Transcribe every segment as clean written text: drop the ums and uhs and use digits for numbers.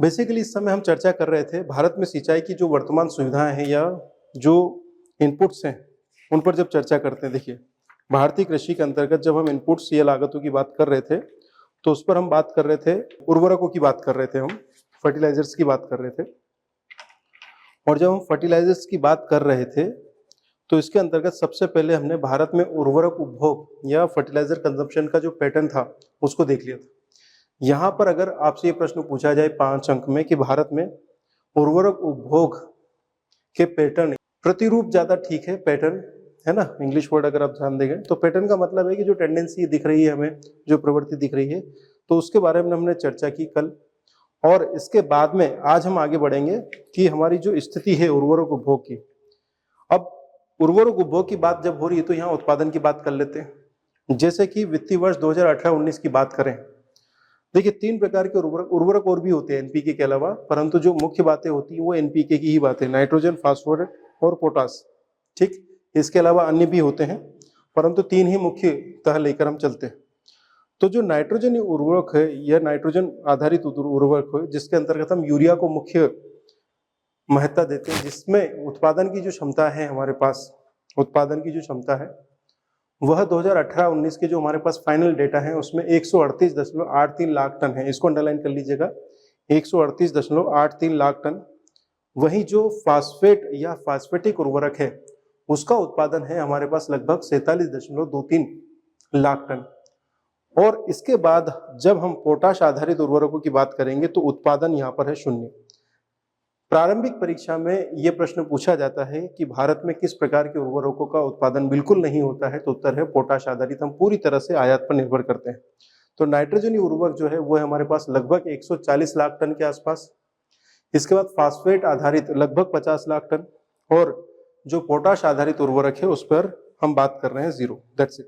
Basically इस समय हम चर्चा कर रहे थे भारत में सिंचाई की जो वर्तमान सुविधाएं हैं या जो इनपुट्स हैं उन पर जब चर्चा करते हैं। देखिए, भारतीय कृषि के अंतर्गत जब हम इनपुट्स या लागतों की बात कर रहे थे तो उस पर हम बात कर रहे थे, उर्वरकों की बात कर रहे थे, हम फर्टिलाइजर्स की बात कर रहे थे। और जब हम फर्टिलाइजर्स की बात कर रहे थे तो इसके अंतर्गत सबसे पहले हमने भारत में उर्वरक उपभोग या फर्टिलाइजर कंजम्पशन का जो पैटर्न था उसको देख लिया था। यहाँ पर अगर आपसे ये प्रश्न पूछा जाए 5 अंक में कि भारत में उर्वरक उपभोग के पैटर्न, प्रतिरूप ज्यादा ठीक है, पैटर्न है ना, इंग्लिश वर्ड अगर आप ध्यान देंगे तो पैटर्न का मतलब है कि जो टेंडेंसी दिख रही है हमें, जो प्रवृत्ति दिख रही है, तो उसके बारे में हमने चर्चा की कल। और इसके बाद में आज हम आगे बढ़ेंगे कि हमारी जो स्थिति है उर्वरक उपभोग की। अब उर्वरक उपभोग की बात जब हो रही है तो यहाँ उत्पादन की बात कर लेते हैं। जैसे कि वित्तीय वर्ष 2018-19 की बात करें, देखिए 3 प्रकार के उर्वरक और भी होते हैं एनपीके के अलावा, परंतु जो मुख्य बातें होती हैं वो एनपीके की ही बात है, नाइट्रोजन, फास्फोरस और पोटास। ठीक, इसके अलावा अन्य भी होते हैं परंतु 3 ही मुख्यतः लेकर हम चलते हैं। तो जो नाइट्रोजन उर्वरक है यह नाइट्रोजन आधारित उर्वरक है जिसके अंतर्गत हम यूरिया को मुख्य महत्ता देते हैं, जिसमें उत्पादन की जो क्षमता है हमारे पास, उत्पादन की जो क्षमता है वह 2018-19 के जो हमारे पास फाइनल डेटा है उसमें 138.83 लाख टन है। इसको अंडरलाइन कर लीजिएगा, 138.83 लाख टन। वही जो फास्फेट या फास्फेटिक उर्वरक है उसका उत्पादन है हमारे पास लगभग 47.23 लाख टन। और इसके बाद जब हम पोटाश आधारित उर्वरकों की बात करेंगे तो उत्पादन यहाँ पर है 0। प्रारंभिक परीक्षा में यह प्रश्न पूछा जाता है कि भारत में किस प्रकार के उर्वरकों का उत्पादन बिल्कुल नहीं होता है, तो उत्तर है पोटाश आधारित, हम पूरी तरह से आयात पर निर्भर करते हैं। तो नाइट्रोजनी उर्वरक जो है वो है हमारे पास लगभग 140 लाख टन के आसपास। इसके बाद फास्फेट आधारित लगभग 50 लाख टन, और जो पोटाश आधारित उर्वरक है उस पर हम बात कर रहे हैं 0। That's it.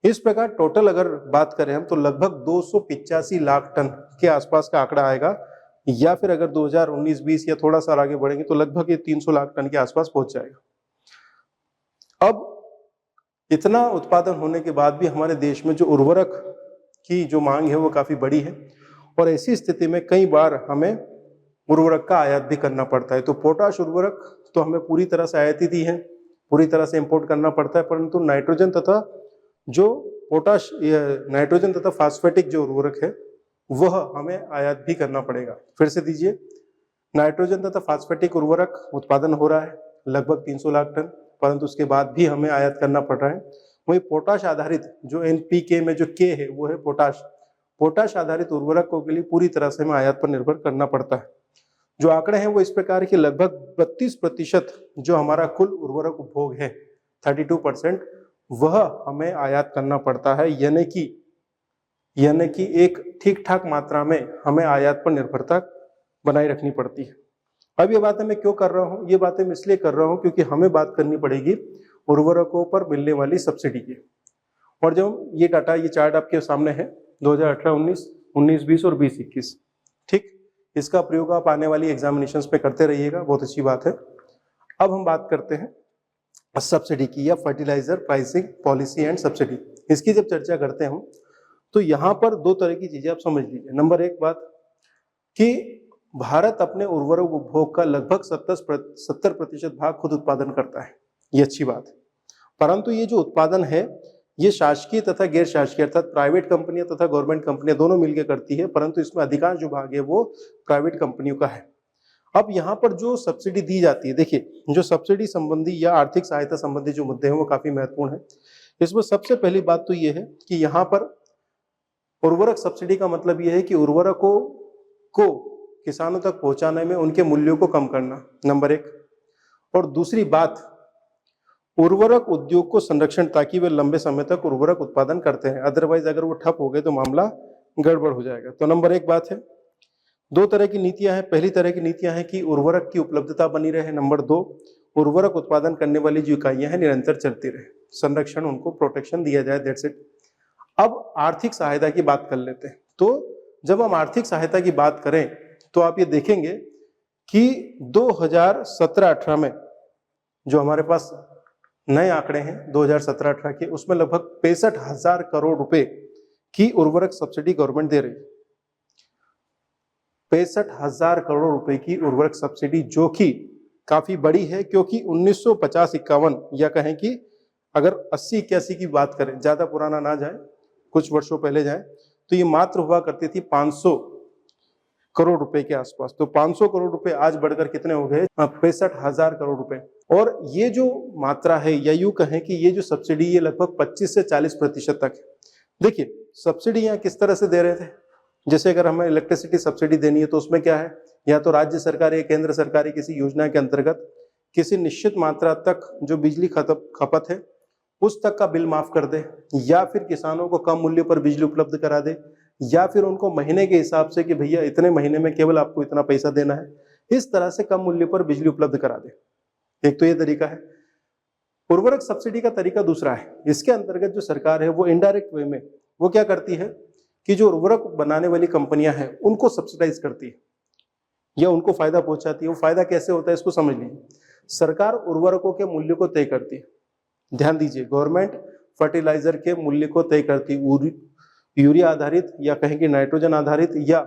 इस प्रकार टोटल अगर बात करें हम तो लगभग 285 लाख टन के आसपास का आंकड़ा आएगा, या फिर अगर 2019-20 या थोड़ा सा आगे बढ़ेंगे तो लगभग ये 300 लाख टन के आसपास पहुंच जाएगा। अब इतना उत्पादन होने के बाद भी हमारे देश में जो उर्वरक की जो मांग है वो काफी बड़ी है, और ऐसी स्थिति में कई बार हमें उर्वरक का आयात भी करना पड़ता है। तो पोटाश उर्वरक तो हमें पूरी तरह से आयातित ही है, पूरी तरह से इंपोर्ट करना पड़ता है, परंतु नाइट्रोजन तथा जो पोटाश, नाइट्रोजन तथा फास्फेटिक जो उर्वरक है वह हमें आयात भी करना पड़ेगा। फिर से दीजिए, नाइट्रोजन तथा फास्फेटिक उर्वरक उत्पादन हो रहा है लगभग 300 लाख टन, परंतु उसके बाद भी हमें आयात करना पड़ रहा है। वहीं पोटाश आधारित जो एनपीके में जो के है वो है पोटाश, पोटाश आधारित उर्वरकों के लिए पूरी तरह से हमें आयात पर निर्भर करना पड़ता है। जो आंकड़े हैं वो इस प्रकार के लगभग 32% जो हमारा कुल उर्वरक उपभोग है 32% वह हमें आयात करना पड़ता है, यानी कि एक ठीक ठाक मात्रा में हमें आयात पर निर्भरता बनाए रखनी पड़ती है। अब ये बातें मैं क्यों कर रहा हूँ, ये बातें मैं इसलिए कर रहा हूँ क्योंकि हमें बात करनी पड़ेगी उर्वरकों पर मिलने वाली सब्सिडी की। और जब ये डाटा, ये चार्ट आपके सामने है 2018-19, 19-20 और 20-21, ठीक, इसका प्रयोग आप आने वाली एग्जामिनेशंस पे करते रहिएगा, बहुत अच्छी बात है। अब हम बात करते हैं सब्सिडी की, या fertilizer pricing policy and subsidy. इसकी जब चर्चा करते हैं हम तो यहाँ पर 2 तरह की चीजें आप समझ लीजिए। नंबर 1 बात कि भारत अपने उर्वरक उपभोग का लगभग 70% भाग खुद उत्पादन करता है, ये अच्छी बात है। परंतु ये जो उत्पादन है ये शासकीय तथा गैर शासकीय अर्थात प्राइवेट कंपनियां तथा गवर्नमेंट कंपनियां दोनों मिलकर करती है, परंतु इसमें अधिकांश जो भाग है वो प्राइवेट कंपनियों का है। अब यहाँ पर जो सब्सिडी दी जाती है, देखिए जो सब्सिडी संबंधी या आर्थिक सहायता संबंधी जो मुद्दे हैं वो काफी महत्वपूर्ण है। इसमें सबसे पहली बात तो ये है कि यहाँ पर उर्वरक सब्सिडी का मतलब यह है कि उर्वरकों को किसानों तक पहुंचाने में उनके मूल्यों को कम करना, नंबर 1। और दूसरी बात, उर्वरक उद्योग को संरक्षण, ताकि वे लंबे समय तक उर्वरक उत्पादन करते हैं, अदरवाइज अगर वो ठप हो गए तो मामला गड़बड़ हो जाएगा। तो नंबर 1 बात है। 2 तरह की नीतियां हैं। पहली तरह की नीतियां हैं कि उर्वरक की उपलब्धता बनी रहे। नंबर 2, उर्वरक उत्पादन करने वाली जो इकाइयां हैं निरंतर चलती रहे, संरक्षण, उनको प्रोटेक्शन दिया जाए, दैट्स इट। अब आर्थिक सहायता की बात कर लेते हैं। तो जब हम आर्थिक सहायता की बात करें तो आप ये देखेंगे कि 2017-18 में जो हमारे पास नए आंकड़े हैं 2017-18 के, उसमें लगभग 65,000 करोड़ रुपए की उर्वरक सब्सिडी गवर्नमेंट दे रही है। 65,000 करोड़ रुपए की उर्वरक सब्सिडी, जो कि काफी बड़ी है, क्योंकि 1950-51 या कहें कि अगर 80-81 की बात करें, ज्यादा पुराना ना जाए, कुछ वर्षों पहले जाए, तो ये मात्र हुआ करती थी 500 करोड़ रुपए के आसपास। तो 500 करोड़ रुपए आज बढ़कर कितने हो गए? 65,000 करोड़ रुपए। और ये जो मात्रा है, या यूं कहें कि ये जो सब्सिडी, ये लगभग 25 से 40% तक है। देखिए, सब्सिडी यहाँ किस तरह से दे रहे थे? जैसे अगर हमें इलेक्ट्रिसिटी सब्सिडी देनी है तो उसमें क्या है, या तो राज्य सरकार या केंद्र सरकार किसी योजना के अंतर्गत किसी निश्चित मात्रा तक जो बिजली खपत है उस तक का बिल माफ कर दे, या फिर किसानों को कम मूल्य पर बिजली उपलब्ध करा दे, या फिर उनको महीने के हिसाब से कि भैया इतने महीने में केवल आपको इतना पैसा देना है, इस तरह से कम मूल्य पर बिजली उपलब्ध करा दे। एक तो ये तरीका है। उर्वरक सब्सिडी का तरीका दूसरा है। इसके अंतर्गत जो सरकार है वो इनडायरेक्ट वे में वो क्या करती है कि जो उर्वरक बनाने वाली कंपनियां हैं उनको सब्सिडाइज करती है या उनको फायदा पहुंचाती है। वो फायदा कैसे होता है इसको समझ लीजिए। सरकार उर्वरकों के मूल्य को तय करती है। ध्यान दीजिए, गवर्नमेंट फर्टिलाइजर के मूल्य को तय करती है। यूरिया आधारित या कहेंगे नाइट्रोजन आधारित या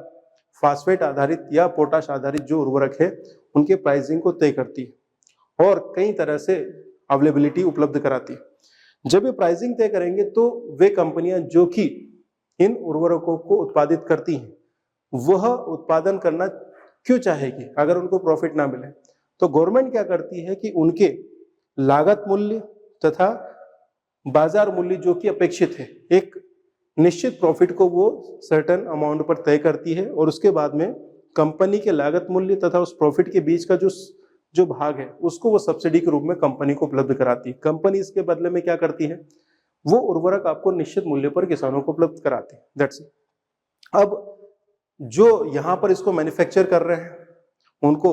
फास्फेट आधारित या पोटाश आधारित जो उर्वरक है उनके प्राइसिंग को तय करती है और कई तरह से अवेलेबिलिटी उपलब्ध कराती है। जब ये प्राइसिंग तय करेंगे तो वे कंपनियां जो कि इन उर्वरकों को उत्पादित करती हैं वह उत्पादन करना क्यों चाहेगी अगर उनको प्रॉफिट ना मिले? तो गवर्नमेंट क्या करती है कि उनके लागत मूल्य तथा बाजार मूल्य जो कि अपेक्षित है, एक निश्चित प्रॉफिट को वो सर्टेन अमाउंट पर तय करती है और उसके बाद में कंपनी के लागत मूल्य तथा उस प्रॉफिट के बीच का जो भाग है उसको वो सब्सिडी के रूप में कंपनी को उपलब्ध कराती है। कंपनी इसके बदले में क्या करती है, वो उर्वरक आपको निश्चित मूल्य पर किसानों को उपलब्ध कराती है। That's it. अब जो यहाँ पर इसको मैन्युफैक्चर कर रहे हैं उनको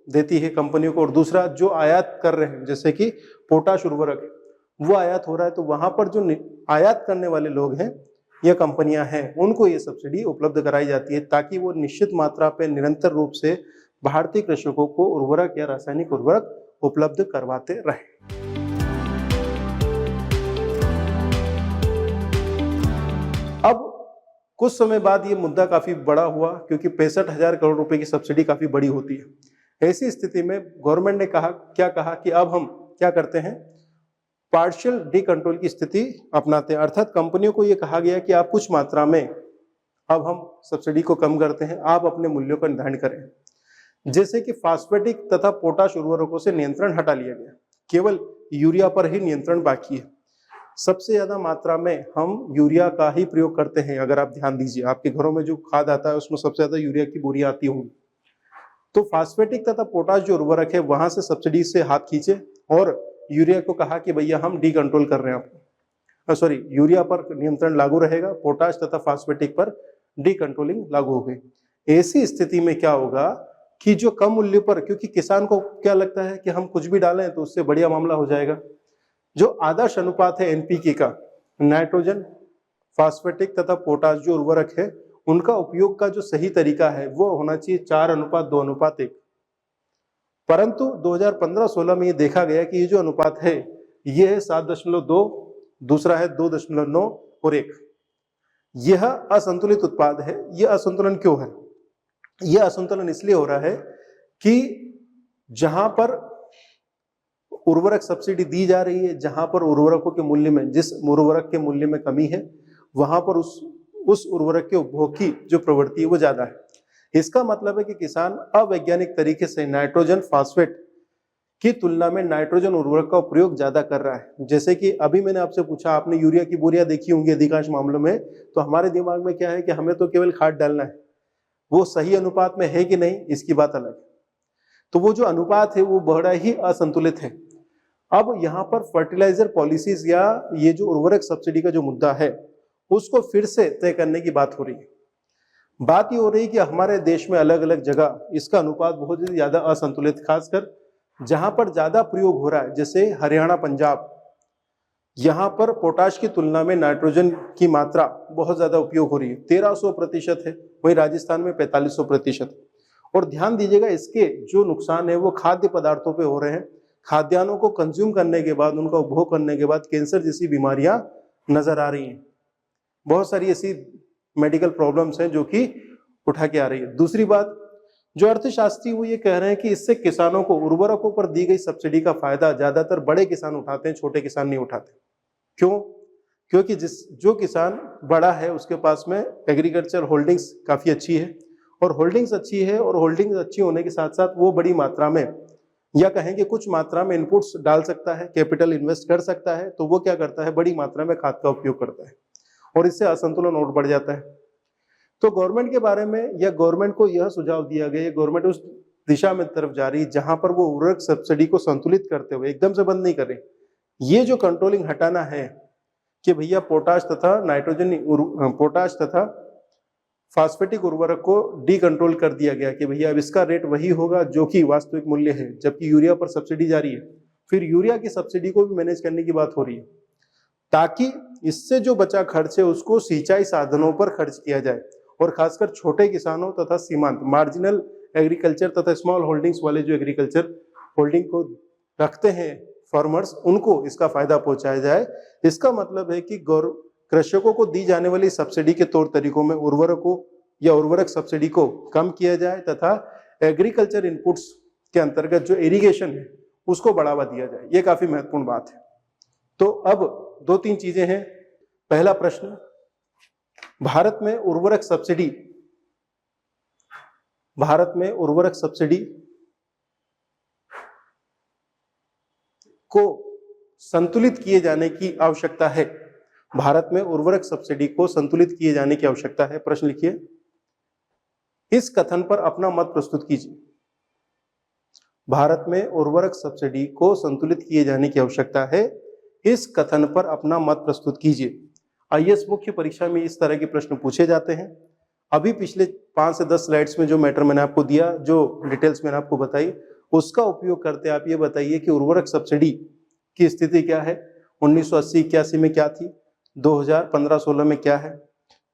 देती है कंपनियों को, और दूसरा जो आयात कर रहे हैं जैसे कि पोटाश उर्वरक है वो आयात हो रहा है, तो वहां पर जो आयात करने वाले लोग हैं या कंपनियां हैं उनको ये सब्सिडी उपलब्ध कराई जाती है ताकि वो निश्चित मात्रा पे निरंतर रूप से भारतीय कृषकों को उर्वरक या रासायनिक उर्वरक उपलब्ध करवाते रहे। अब कुछ समय बाद ये मुद्दा काफी बड़ा हुआ क्योंकि 65,000 करोड़ रुपए की सब्सिडी काफी बड़ी होती है। ऐसी स्थिति में गवर्नमेंट ने कहा कि अब हम क्या करते हैं, पार्शियल डी कंट्रोल की स्थिति अपनाते हैं। अर्थात कंपनियों को यह कहा गया कि आप कुछ मात्रा में अब हम सब्सिडी को कम करते हैं, आप अपने मूल्यों का निर्धारण करें। जैसे कि फास्फेटिक तथा पोटाश उर्वरकों से नियंत्रण हटा लिया गया, केवल यूरिया पर ही नियंत्रण बाकी है। सबसे ज्यादा मात्रा में हम यूरिया का ही प्रयोग करते हैं। अगर आप ध्यान दीजिए, आपके घरों में जो खाद आता है उसमें सबसे ज्यादा यूरिया की बोरियां आती होंगी। तो फास्फेटिक तथा पोटाश जो उर्वरक है वहां से सब्सिडी से हाथ खींचे और यूरिया को कहा कि भैया हम डी कंट्रोल कर रहे हैं आपको, यूरिया पर नियंत्रण लागू रहेगा, पोटाश तथा फास्फेटिक पर डी कंट्रोलिंग लागू हो गई। ऐसी स्थिति में क्या होगा कि जो कम मूल्य पर, क्योंकि किसान को क्या लगता है कि हम कुछ भी डालें तो उससे बढ़िया मामला हो जाएगा, जो आदर्श अनुपात है एनपीके का, नाइट्रोजन, फास्फेटिक तथा पोटाश जो उर्वरक है उनका उपयोग का जो सही तरीका है वो होना चाहिए 4:2:1। परंतु 2015-16 में ये देखा गया कि ये जो अनुपात है ये है 7.2, दूसरा है 2.9 और 1। यह असंतुलित उत्पाद है। यह असंतुलन क्यों है? यह असंतुलन इसलिए हो रहा है कि जहां पर उर्वरक सब्सिडी दी जा रही है, जहां पर उर्वरकों के मूल्य में, जिस उर्वरक के मूल्य में कमी है वहां पर उस उर्वरक के उपभोग की जो प्रवृत्ति है वो ज्यादा है। इसका मतलब है कि किसान अवैज्ञानिक तरीके से नाइट्रोजन फास्फेट की तुलना में नाइट्रोजन उर्वरक का प्रयोग ज्यादा कर रहा है। जैसे कि अभी मैंने आपसे पूछा, आपने यूरिया की बोरियां देखी होंगी अधिकांश मामलों में, तो हमारे दिमाग में क्या है कि हमें तो केवल खाद डालना है, वो सही अनुपात में है कि नहीं इसकी बात अलग है। तो वो जो अनुपात है वो बड़ा ही असंतुलित है। अब यहाँ पर फर्टिलाइजर पॉलिसीज या ये जो उर्वरक सब्सिडी का जो मुद्दा है उसको फिर से तय करने की बात हो रही है। बात ये हो रही है कि हमारे देश में अलग अलग जगह इसका अनुपात बहुत ही ज्यादा असंतुलित, खासकर जहां पर ज्यादा प्रयोग हो रहा है जैसे हरियाणा, पंजाब, यहाँ पर पोटाश की तुलना में नाइट्रोजन की मात्रा बहुत ज्यादा उपयोग हो रही है, 1300% है, वहीं राजस्थान में 4500%। और ध्यान दीजिएगा इसके जो नुकसान है वो खाद्य पदार्थों पे हो रहे हैं। खाद्यान्नों को कंज्यूम करने के बाद, उनका उपभोग करने के बाद कैंसर जैसी बीमारियां नजर आ रही हैं। बहुत सारी ऐसी मेडिकल प्रॉब्लम्स हैं जो कि उठा के आ रही है। दूसरी बात, जो अर्थशास्त्री वो ये कह रहे हैं कि इससे किसानों को उर्वरकों पर दी गई सब्सिडी का फायदा ज्यादातर बड़े किसान उठाते हैं, छोटे किसान नहीं उठाते। क्यों? क्योंकि जो किसान बड़ा है उसके पास में एग्रीकल्चर होल्डिंग्स काफी अच्छी है, और होल्डिंग्स अच्छी है, और होल्डिंग्स अच्छी होने के साथ साथ वो बड़ी मात्रा में, या कहेंगे कुछ मात्रा में इनपुट्स डाल सकता है, कैपिटल इन्वेस्ट कर सकता है, तो वो क्या करता है, बड़ी मात्रा में खाद का उपयोग करता है, और इससे असंतुलन और बढ़ जाता है। तो गवर्नमेंट के बारे में, या गवर्नमेंट को यह सुझाव दिया गया, गवर्नमेंट उस दिशा में तरफ जा रही जहां पर वो उर्वरक सब्सिडी को संतुलित करते हुए, एकदम से बंद नहीं कर रही, ये जो कंट्रोलिंग हटाना है कि भैया पोटाश तथा नाइट्रोजन, पोटाश तथा फास्फेटिक उर्वरक को डी कंट्रोल कर दिया गया कि भैया अब इसका रेट वही होगा जो कि वास्तविक मूल्य है, जबकि यूरिया पर सब्सिडी जारी है। फिर यूरिया की सब्सिडी को भी मैनेज करने की बात हो रही है, ताकि इससे जो बचा खर्च है उसको सिंचाई साधनों पर खर्च किया जाए, और खासकर छोटे किसानों तथा सीमांत मार्जिनल एग्रीकल्चर तथा स्मॉल होल्डिंग्स वाले जो एग्रीकल्चर होल्डिंग को रखते हैं फार्मर्स, उनको इसका फायदा पहुंचाया जाए। इसका मतलब है कि कृषकों को दी जाने वाली सब्सिडी के तौर तरीकों में उर्वरकों या उर्वरक सब्सिडी को कम किया जाए, तथा एग्रीकल्चर इनपुट्स के अंतर्गत जो इरिगेशन है उसको बढ़ावा दिया जाए। ये काफी महत्वपूर्ण बात है। तो अब दो तीन चीजें हैं। पहला प्रश्न, भारत में उर्वरक सब्सिडी को संतुलित किए जाने की आवश्यकता है। भारत में उर्वरक सब्सिडी को संतुलित किए जाने की आवश्यकता है। प्रश्न लिखिए, इस कथन पर अपना मत प्रस्तुत कीजिए। भारत में उर्वरक सब्सिडी को संतुलित किए जाने की आवश्यकता है, इस कथन पर अपना मत प्रस्तुत कीजिए। आईएएस मुख्य परीक्षा में इस तरह के प्रश्न पूछे जाते हैं। अभी पिछले 5 से 10 स्लाइड्स में जो मैटर मैंने आपको दिया, जो डिटेल्स मैंने आपको बताई, उसका उपयोग करते आप ये बताइए कि उर्वरक सब्सिडी की स्थिति क्या है, 1980-81 में क्या थी, 2015-16 में क्या है।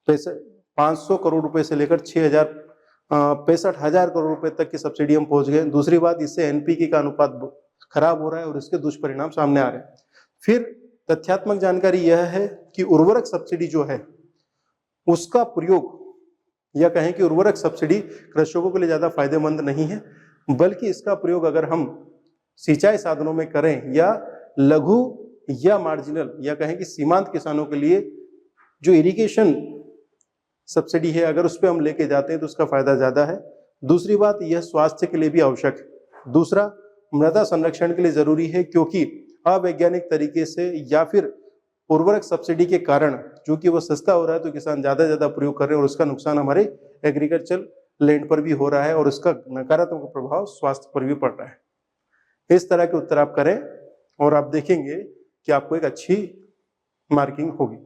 पैसे 500 करोड़ रुपए से लेकर 65,000 करोड़ रुपए तक की सब्सिडी हम पहुंच गए। दूसरी बात, इससे एनपीके का अनुपात खराब हो रहा है और इसके दुष्परिणाम सामने आ रहे हैं। फिर तथ्यात्मक जानकारी यह है कि उर्वरक सब्सिडी जो है उसका प्रयोग, या कहें कि उर्वरक सब्सिडी कृषकों के लिए ज्यादा फायदेमंद नहीं है, बल्कि इसका प्रयोग अगर हम सिंचाई साधनों में करें, या लघु या मार्जिनल, या कहें कि सीमांत किसानों के लिए जो इरिगेशन सब्सिडी है, अगर उस पर हम लेके जाते हैं तो उसका फायदा ज्यादा है। दूसरी बात, यह स्वास्थ्य के लिए भी आवश्यक है। दूसरा, मृदा संरक्षण के लिए जरूरी है, क्योंकि अवैज्ञानिक तरीके से या फिर उर्वरक सब्सिडी के कारण, चूंकि वो सस्ता हो रहा है तो किसान ज्यादा प्रयोग कर रहे हैं, और उसका नुकसान हमारे एग्रीकल्चर लैंड पर भी हो रहा है, और उसका नकारात्मक प्रभाव स्वास्थ्य पर भी पड़ रहा है। इस तरह के उत्तर आप करें और आप देखेंगे कि आपको एक अच्छी मार्किंग होगी।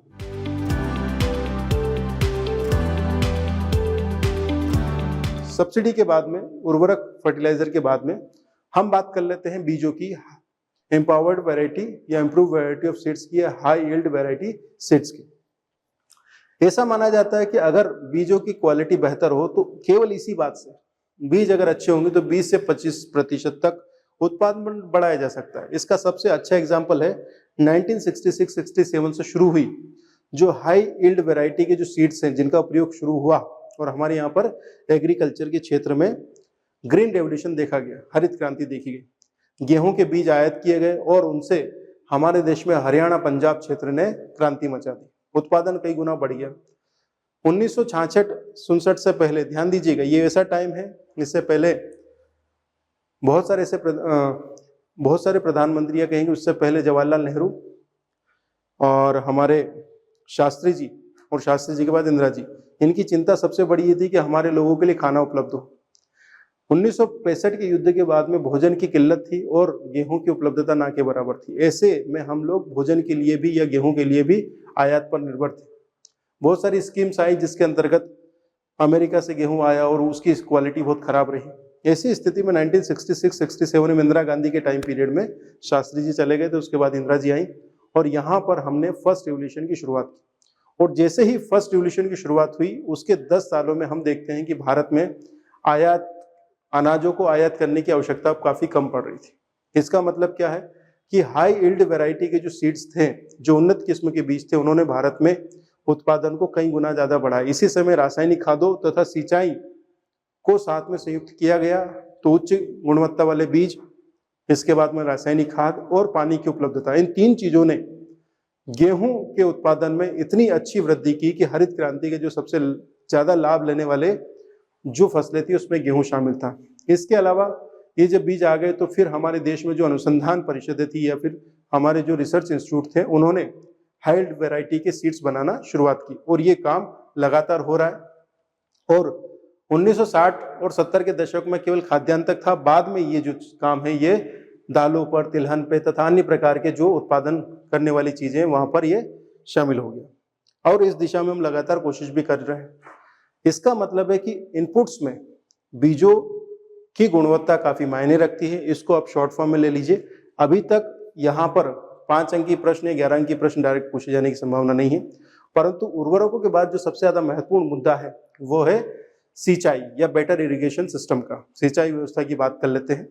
सब्सिडी के बाद में, उर्वरक फर्टिलाइजर के बाद में, हम बात कर लेते हैं बीजों की, एम्पावर्ड वैरायटी या इंप्रूव वैरायटी ऑफ सीड्स की, या हाई यील्ड वैरायटी सीड्स की। ऐसा माना जाता है कि अगर बीजों की क्वालिटी बेहतर हो तो केवल इसी बात से, बीज अगर अच्छे होंगे तो 20 से 25% तक उत्पादन बढ़ाया जा सकता है। इसका सबसे अच्छा एग्जाम्पल है 1966-67 से शुरू हुई जो हाई यील्ड वैरायटी के जो सीड्स हैं, जिनका प्रयोग शुरू हुआ, और हमारे यहाँ पर एग्रीकल्चर के क्षेत्र में ग्रीन रेवोल्यूशन देखा गया, हरित क्रांति देखी गई। गेहूं के बीज आयात किए गए और उनसे हमारे देश में हरियाणा पंजाब क्षेत्र ने क्रांति मचा दी, उत्पादन कई गुना बढ़ गया। 1966-67 से पहले, ध्यान दीजिएगा, ये ऐसा टाइम है, इससे पहले बहुत सारे प्रधानमंत्री, या कहेंगे उससे पहले जवाहरलाल नेहरू और हमारे शास्त्री जी, और शास्त्री जी के बाद इंदिरा जी, इनकी चिंता सबसे बड़ी ये थी कि हमारे लोगों के लिए खाना उपलब्ध हो। 1965 के युद्ध के बाद में भोजन की किल्लत थी और गेहूं की उपलब्धता ना के बराबर थी। ऐसे में हम लोग भोजन के लिए भी या गेहूं के लिए भी आयात पर निर्भर थे। बहुत सारी स्कीम्स आई जिसके अंतर्गत अमेरिका से गेहूं आया और उसकी क्वालिटी बहुत खराब रही। ऐसी स्थिति में 1966-67 में इंदिरा गांधी के टाइम पीरियड में शास्त्री जी चले गए थे, उसके बाद इंदिरा जी आई और यहाँ पर हमने फर्स्ट रिवोल्यूशन की शुरुआत की। और जैसे ही फर्स्ट रिवोल्यूशन की शुरुआत हुई उसके 10 सालों में हम देखते हैं कि भारत में अनाजों को आयात करने की आवश्यकता काफी कम पड़ रही थी। इसका मतलब क्या है कि हाई यील्ड वैरायटी के जो सीड्स थे, जो उन्नत किस्म के बीज थे, उन्होंने भारत में उत्पादन को कई गुना ज्यादा बढ़ाया। इसी समय रासायनिक खादों तथा सिंचाई को साथ में संयुक्त किया गया, तो उच्च गुणवत्ता वाले बीज, इसके बाद में रासायनिक खाद और पानी की उपलब्धता, इन तीन चीजों ने गेहूं के उत्पादन में इतनी अच्छी वृद्धि की कि हरित क्रांति के जो सबसे ज्यादा लाभ लेने वाले जो फसलें थी उसमें गेहूं शामिल था। इसके अलावा ये जब बीज आ गए तो फिर हमारे देश में जो अनुसंधान परिषदें थी या फिर हमारे जो रिसर्च इंस्टीट्यूट थे, उन्होंने हाइल्ड वैरायटी के सीड्स बनाना शुरुआत की और ये काम लगातार हो रहा है। और 1960 और 70 के दशक में केवल खाद्यान्न तक था, बाद में ये जो काम है ये दालों पर, तिलहन पे तथा अन्य प्रकार के जो उत्पादन करने वाली चीजें वहां पर ये शामिल हो गया और इस दिशा में हम लगातार कोशिश भी कर रहे हैं। इसका मतलब है कि इनपुट्स में बीजों की गुणवत्ता काफी मायने रखती है। इसको आप शॉर्ट फॉर्म में ले लीजिए। अभी तक यहाँ पर 5 अंकीय प्रश्न या 11 अंकीय प्रश्न डायरेक्ट पूछे जाने की संभावना नहीं है, परंतु उर्वरकों के बाद जो सबसे ज्यादा महत्वपूर्ण मुद्दा है वो है सिंचाई या बेटर इरिगेशन सिस्टम का। सिंचाई व्यवस्था की बात कर लेते हैं।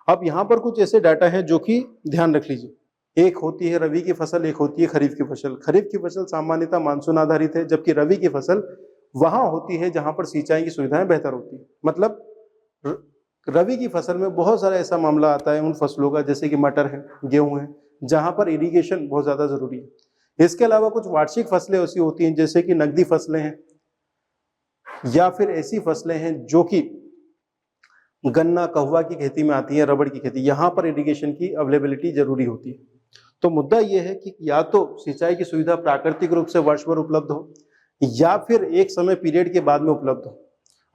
अब यहाँ पर कुछ ऐसे डाटा है जो कि ध्यान रख लीजिए। एक होती है रबी की फसल, एक होती है खरीफ की फसल। खरीफ की फसल सामान्यतः मानसून आधारित है, जबकि रबी की फसल वहां होती है जहां पर सिंचाई की सुविधाएं बेहतर होती है। मतलब रबी की फसल में बहुत सारा ऐसा मामला आता है उन फसलों का, जैसे कि मटर है, गेहूं है, जहां पर इरिगेशन बहुत ज्यादा जरूरी है। इसके अलावा कुछ वार्षिक फसलें ऐसी होती हैं जैसे कि नकदी फसलें हैं या फिर ऐसी फसलें हैं जो कि गन्ना, कहवा की खेती में आती है, रबड़ की खेती, यहाँ पर इरिगेशन की अवेलेबिलिटी जरूरी होती है। तो मुद्दा ये है कि या तो सिंचाई की सुविधा प्राकृतिक रूप से वर्ष भर उपलब्ध हो या फिर एक समय पीरियड के बाद में उपलब्ध हो,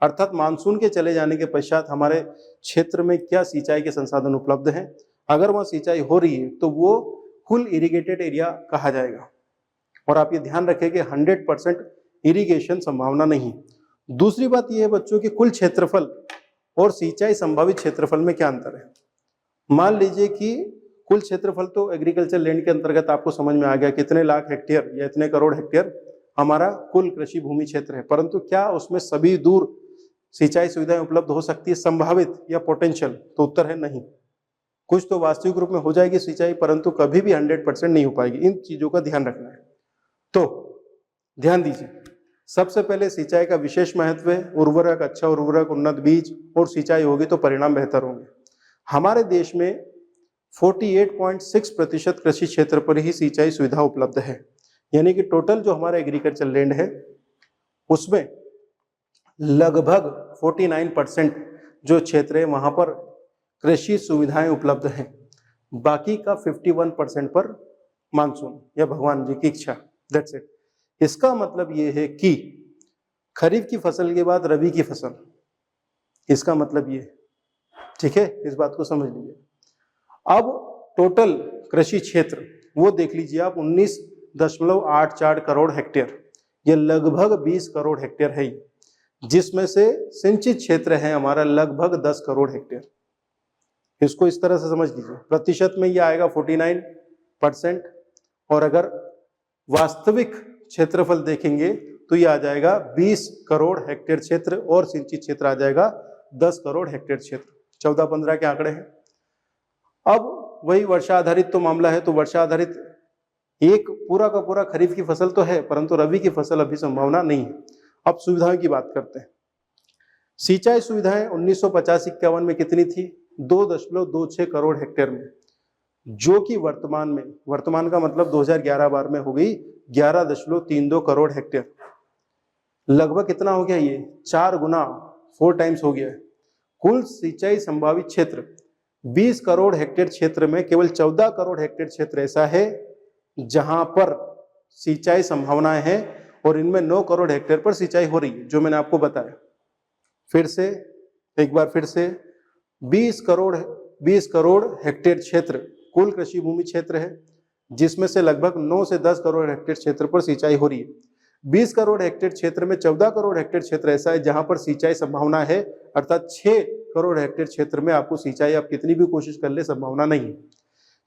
अर्थात मानसून के चले जाने के पश्चात हमारे क्षेत्र में क्या सिंचाई के संसाधन उपलब्ध हैं। अगर वह सिंचाई हो रही है तो वो फुल इरिगेटेड एरिया कहा जाएगा। और आप ये ध्यान रखें कि 100% इरिगेशन संभावना नहीं। दूसरी बात यह है बच्चों की कुल क्षेत्रफल और सिंचाई संभावित क्षेत्रफल में क्या अंतर है। मान लीजिए कि कुल क्षेत्रफल तो एग्रीकल्चर लैंड के अंतर्गत आपको समझ में आ गया कितने लाख हेक्टेयर या इतने करोड़ हेक्टेयर हमारा कुल कृषि भूमि क्षेत्र है, परंतु क्या उसमें सभी दूर सिंचाई सुविधाएं उपलब्ध हो सकती है संभावित या पोटेंशियल? तो उत्तर है नहीं। कुछ तो वास्तविक रूप में हो जाएगी सिंचाई, परंतु कभी भी 100% नहीं हो पाएगी। इन चीजों का ध्यान रखना है। तो ध्यान दीजिए, सबसे पहले सिंचाई का विशेष महत्व है। उर्वरक, अच्छा उर्वरक, उन्नत बीज और सिंचाई होगी तो परिणाम बेहतर होंगे। हमारे देश में 48.6% कृषि क्षेत्र पर ही सिंचाई सुविधा उपलब्ध है, यानी कि टोटल जो हमारा एग्रीकल्चर लैंड है उसमें लगभग 49% जो क्षेत्र है वहां पर कृषि सुविधाएं उपलब्ध हैं। बाकी का 51% पर मानसून या भगवान जी की इच्छा। That's it. इसका मतलब ये है कि खरीफ की फसल के बाद रबी की फसल, इसका मतलब ये, ठीक है, इस बात को समझ लीजिए। अब टोटल कृषि क्षेत्र वो देख लीजिए आप, 19.84 करोड़ हेक्टेयर, ये लगभग 20 करोड़ हेक्टेयर है, जिसमें से सिंचित क्षेत्र है हमारा लगभग 10 करोड़ हेक्टेयर। इसको इस तरह से समझ लीजिए, प्रतिशत में ये आएगा 49%, और अगर वास्तविक क्षेत्रफल देखेंगे तो ये आ जाएगा 20 करोड़ हेक्टेयर क्षेत्र और सिंचित क्षेत्र आ जाएगा 10 करोड़ हेक्टेयर क्षेत्र। 14-15 के आंकड़े हैं। अब वही वर्षा आधारित तो मामला है, तो वर्षा आधारित एक पूरा का पूरा खरीफ की फसल तो है, परंतु रबी की फसल अभी संभावना नहीं है। अब सुविधाओं की बात करते हैं। सिंचाई सुविधाएं 1950-51 में कितनी थी? 2.26 करोड़ हेक्टेयर में, जो कि वर्तमान का मतलब 2011-12 में हो गई 11.32 करोड़ हेक्टेयर। लगभग कितना हो गया? ये 4 गुना, 4 टाइम्स हो गया है। कुल सिंचाई संभावित क्षेत्र 20 करोड़ हेक्टेयर क्षेत्र में केवल 14 करोड़ हेक्टेयर क्षेत्र ऐसा है जहां पर सिंचाई संभावनाएं हैं, और इनमें 9 करोड़ हेक्टेयर पर सिंचाई हो रही है, जो मैंने आपको बताया। एक बार फिर से 20 करोड़ हेक्टेयर क्षेत्र कुल कृषि भूमि क्षेत्र है, जिसमें से लगभग 9 से 10 करोड़ हेक्टेयर क्षेत्र पर सिंचाई हो रही है। 20 करोड़ हेक्टेयर क्षेत्र में 14 करोड़ हेक्टेयर क्षेत्र ऐसा है जहां पर सिंचाई संभावना है, अर्थात 6 करोड़ हेक्टेयर क्षेत्र में आपको सिंचाई आप कितनी भी कोशिश कर ले संभावना नहीं है।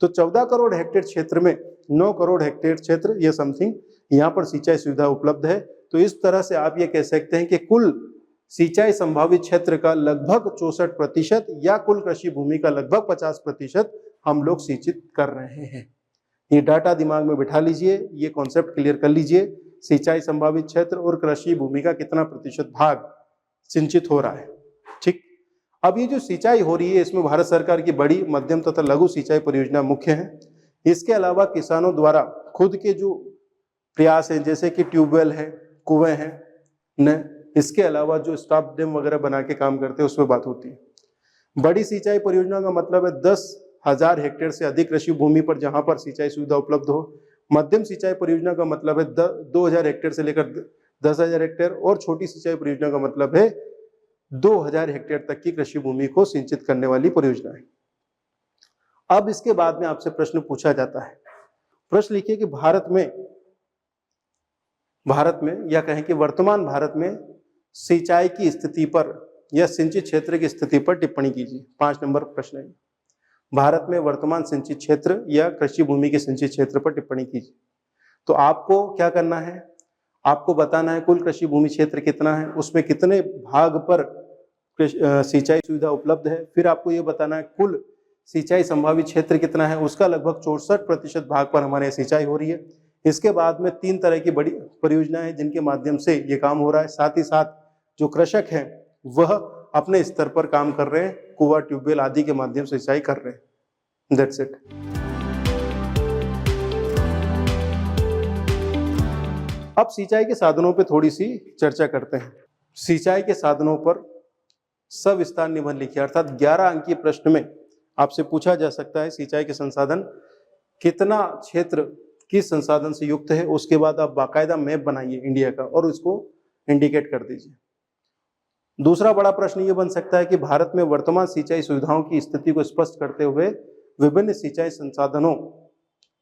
तो 14 करोड़ हेक्टेयर क्षेत्र में 9 करोड़ हेक्टेयर क्षेत्र ये समथिंग यहाँ पर सिंचाई सुविधा उपलब्ध है। तो इस तरह से आप ये कह सकते हैं कि कुल सिंचाई संभावित क्षेत्र का लगभग 64% या कुल कृषि भूमि का लगभग 50% हम लोग सिंचित कर रहे हैं। ये डाटा दिमाग में बिठा लीजिए, ये कॉन्सेप्ट क्लियर कर लीजिए सिंचाई संभावित क्षेत्र और कृषि भूमि का कितना प्रतिशत भाग सिंचित हो रहा है। ठीक, अब ये जो सिंचाई हो रही है इसमें भारत सरकार की बड़ी, मध्यम तथा लघु सिंचाई परियोजना मुख्य है। इसके अलावा किसानों द्वारा खुद के जो प्रयास हैं, जैसे कि ट्यूबवेल है, कुएं हैं न, इसके अलावा जो स्टॉप डैम वगैरह बना के काम करते हैं उसमें बात होती है। बड़ी सिंचाई परियोजना का मतलब है 10,000 हेक्टेयर से अधिक कृषि भूमि पर जहां पर सिंचाई सुविधा उपलब्ध हो। मध्यम सिंचाई परियोजना का मतलब है 2,000 हेक्टेयर से लेकर 10,000 हेक्टेयर, और छोटी सिंचाई परियोजना का मतलब है 2,000 हेक्टेयर तक की कृषि भूमि को सिंचित करने वाली परियोजना है। अब इसके बाद में आपसे प्रश्न पूछा जाता है, प्रश्न लिखिए कि भारत में या कहें कि वर्तमान भारत में सिंचाई की स्थिति पर या सिंचित क्षेत्र की स्थिति पर टिप्पणी कीजिए। 5 नंबर प्रश्न है, भारत में वर्तमान सिंचित क्षेत्र या कृषि भूमि के सिंचित क्षेत्र पर टिप्पणी कीजिए। तो आपको क्या करना है, आपको बताना है कुल कृषि भूमि क्षेत्र कितना है, उसमें कितने भाग पर सिंचाई सुविधा उपलब्ध है। फिर आपको ये बताना है कुल सिंचाई संभावित क्षेत्र कितना है, उसका लगभग 64% भाग पर हमारे यहाँ सिंचाई हो रही है। इसके बाद में 3 तरह की बड़ी परियोजनाएं हैं जिनके माध्यम से ये काम हो रहा है। साथ ही साथ जो कृषक हैं वह अपने स्तर पर काम कर रहे हैं, कुआं, ट्यूबवेल आदि के माध्यम से सिंचाई कर रहे हैं। That's it. अब सिंचाई के साधनों पे थोड़ी सी चर्चा करते हैं। सिंचाई के साधनों पर सविस्तार निबंध लिखिए, अर्थात 11 अंकीय प्रश्न में आपसे पूछा जा सकता है सिंचाई के संसाधन कितना क्षेत्र किस संसाधन से युक्त है। उसके बाद आप बाकायदा मैप बनाइए इंडिया का और उसको इंडिकेट कर दीजिए। दूसरा बड़ा प्रश्न ये बन सकता है कि भारत में वर्तमान सिंचाई सुविधाओं की स्थिति को स्पष्ट करते हुए विभिन्न सिंचाई संसाधनों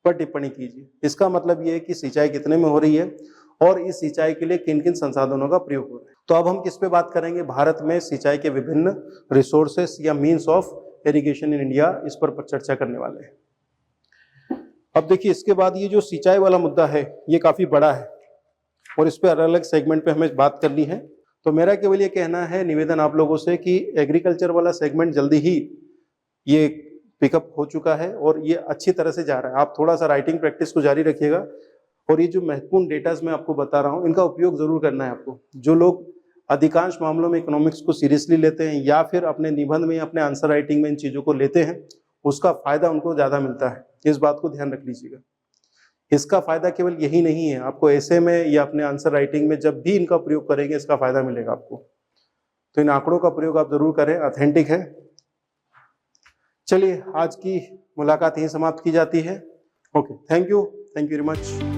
पर टिप्पणी कीजिए। इसका मतलब ये है कि सिंचाई कितने में हो रही है और इस सिंचाई के लिए किन किन संसाधनों का प्रयोग हो रहा है। तो अब हम किस पे बात करेंगे, भारत में सिंचाई के विभिन्न रिसोर्सेस या means of irrigation in India, इस पर चर्चा करने वाले हैं। अब देखिए, इसके बाद ये जो सिंचाई वाला मुद्दा है ये काफी बड़ा है और इस पर अलग अलग सेगमेंट पे हमें बात करनी है। तो मेरा केवल ये कहना है, निवेदन आप लोगों से, कि एग्रीकल्चर वाला सेगमेंट जल्दी ही ये पिकअप हो चुका है और ये अच्छी तरह से जा रहा है। आप थोड़ा सा राइटिंग प्रैक्टिस को जारी रखिएगा और ये जो महत्वपूर्ण डेटास मैं आपको बता रहा हूँ इनका उपयोग जरूर करना है आपको। जो लोग अधिकांश मामलों में इकोनॉमिक्स को सीरियसली लेते हैं या फिर अपने निबंध में या अपने आंसर राइटिंग में इन चीजों को लेते हैं, उसका फायदा उनको ज्यादा मिलता है। इस बात को ध्यान रख लीजिएगा। इसका फायदा केवल यही नहीं है, आपको ऐसे में या अपने आंसर राइटिंग में जब भी इनका प्रयोग करेंगे इसका फायदा मिलेगा आपको। तो इन आंकड़ों का प्रयोग आप जरूर करें, ऑथेंटिक है। चलिए, आज की मुलाकात यहीं समाप्त की जाती है। Okay, thank you very much.